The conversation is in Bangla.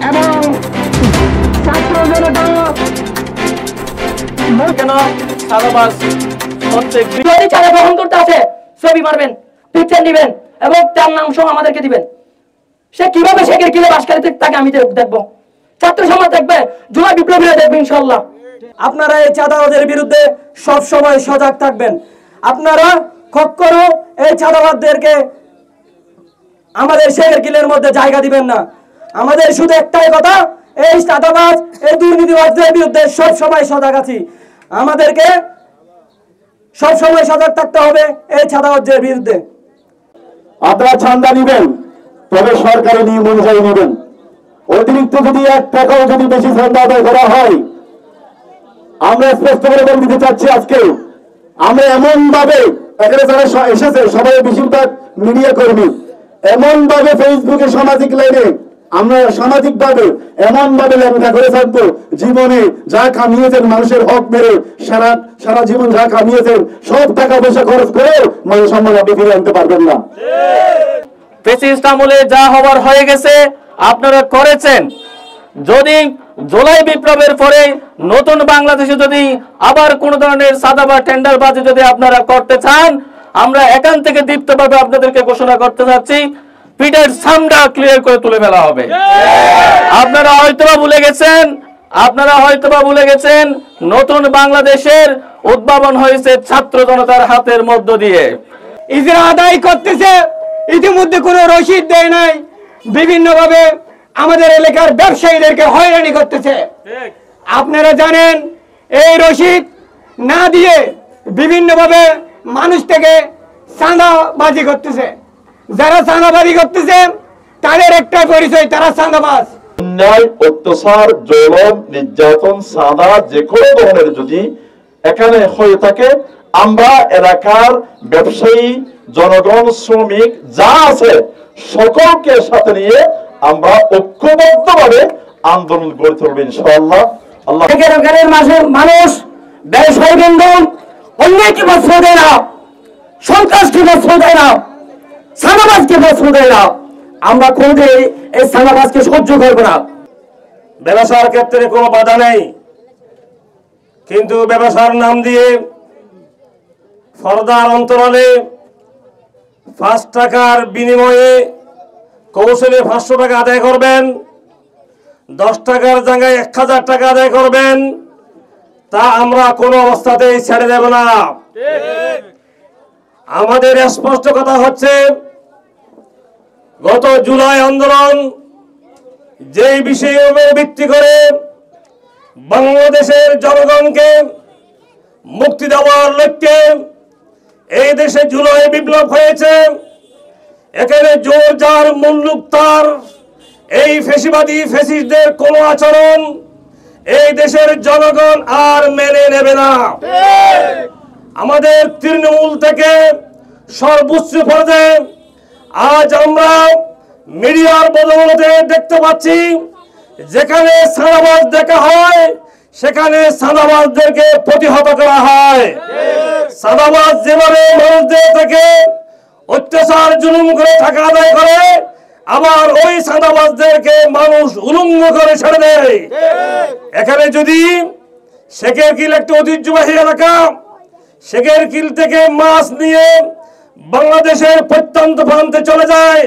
এবং ছাত্র জনতা কেন সাদাবাস প্রত্যেক ছাড়া গ্রহণ করতে আছে ছবি মারবেন, পিকচার নিবেন এবং তার নাম সহ আমাদেরকে দিবেন। সে কিভাবে শেখের কিলে বাসকারী তাকে আমি দেখবো, ছাত্র সমাজ দেখবে, জুলাই বিপ্লবীরা দেখবে ইনশাআল্লাহ। আপনারা এই চাঁদাবাজের বিরুদ্ধে সব সময় সজাগ থাকবেন। আপনারা কখনো এই চাঁদাবাজদেরকে আমাদের শেখের কিলের মধ্যে জায়গা দিবেন না। আমাদের শুধু একটাই কথা, এই চাঁদাবাজ, এই দুর্নীতিবাজদের বিরুদ্ধে সব সময় সজাগ আছি। আমাদেরকে সব সময় সজাগ থাকতে হবে এই চাঁদাবাজদের বিরুদ্ধে। আপনারা চাঁদা নিবেন, তবে সরকারি নিয়ম অনুযায়ী নেবেন। অতিরিক্ত যদি 1 টাকাও যদি বেশি চাঁদা আদায় করা হয়, আমরা স্পষ্ট করে বলে দিতে চাচ্ছি আজকে, আমরা এমন ভাবে এখানে যারা এসেছে সবাই বেশিরভাগ মিডিয়া কর্মী, এমন ভাবে ফেসবুকে সামাজিক লাইনে আমরা সামাজিক ভাবে এমন ভাবে লেখা করে থাকবো, জীবনে যা কামিয়েছেন মানুষের হক মেরে সারা জীবন যা কামিয়েছেন সব টাকা পয়সা খরচ করেও মানুষ সম্মান আপনি ফিরে আনতে পারবেন না। ফ্যাসিস্ট আমলে যা হবার হয়ে গেছে আপনারা করেছেন। যদি জুলাই বিপ্লবের পরে নতুন বাংলাদেশে যদি আবার কোন ধরনের সাদা বা টেন্ডারবাজি যদি আপনারা করতে চান, আমরা এখান থেকে দীপ্তভাবে আপনাদেরকে ঘোষণা করতে চাচ্ছি, পিঠের সামটা ক্লিয়ার করে তুলে ফেলা হবে। আপনারা হয়তোবা ভুলে গেছেন নতুন বাংলাদেশের উদ্ভাবন হয়েছে ছাত্র জনতার হাতের মধ্য দিয়ে। ইজরা আদায় করতেছে, ইতিমধ্যে কোনো রসিদ দেয় নাই, বিভিন্নভাবে আমাদের এলাকার ব্যবসায়ীদেরকে হয়রানি করতেছে। আপনারা জানেন এই রসিদ না দিয়ে বিভিন্নভাবে মানুষ থেকে চাঁদাবাজি করতেছে। যারা চাঁদাবাজি করতেছে তাদের একটা পরিচয়, তারা চাঁদাবাজ। অন্যায়, অত্যাচার, জুলুম, নির্যাতন, চাঁদা যে কোনো ধরনের যদি এখানে হয়ে থাকে, আমরা এলাকার ব্যবসায়ী, জনগণ, শ্রমিক যা আছে সকলকে সাথে নিয়ে আমরা ঐক্যবদ্ধভাবে আন্দোলন গড়ে তুলব ইনশাআল্লাহ। আল্লাহ মানুষ ব্যবসায়ী বন্ধন অন্যকে বস্ত্র দেয় না, সন্ত্রাসকে বস্ত্র দেয় না, চাঁদাবাজকে বস্ত্র দেয় না। আমরা কোনোদিন এই চাঁদাবাজকে সহ্য করবো না। ব্যবসার ক্ষেত্রে কোনো বাধা নেই, কিন্তু ব্যবসার নাম দিয়ে ফরদার অন্তরালে 5 টাকার বিনিময়ে কৌশলে 500 টাকা আদায় করবেন, 10 টাকার জায়গায় 1000 টাকা আদায় করবেন, তা আমরা কোনো অবস্থাতেই ছেড়ে দেব না। আমাদের স্পষ্ট কথা হচ্ছে, গত জুলাই আন্দোলন যেই বিষয়ের উপর ভিত্তি করে বাংলাদেশের জনগণকে মুক্তি দেওয়ার লক্ষ্যে এই দেশে জুলাই বিপ্লব হয়েছে, এখানে জোর যার মুল্লুক তার এই ফ্যাসিস্টদের কোন আচরণ এই দেশের জনগণ আর মেনে নেবে না। আমাদের তৃণমূল থেকে সর্বোচ্চ পর্যায়ে আজ আমরা মিডিয়ার বদৌলতে দেখতে পাচ্ছি, যেখানে চাঁদাবাজ দেখা হয় সেখানে চাঁদাবাজদেরকে প্রতিহত করা হয়। চাঁদাবাজ যেভাবে মানুষদের থেকে অত্যাচার জুলুম করে টাকা আদায় করে, আবার ওই চাঁদাবাজদেরকে মানুষ উলঙ্গ করে ছেড়ে দেয়। এখানে যদি শেখের কিল একটা ঐতিহ্যবাহী এলাকা, শেখের কিল থেকে মাছ নিয়ে বাংলাদেশের প্রত্যন্ত প্রান্তে চলে যায়,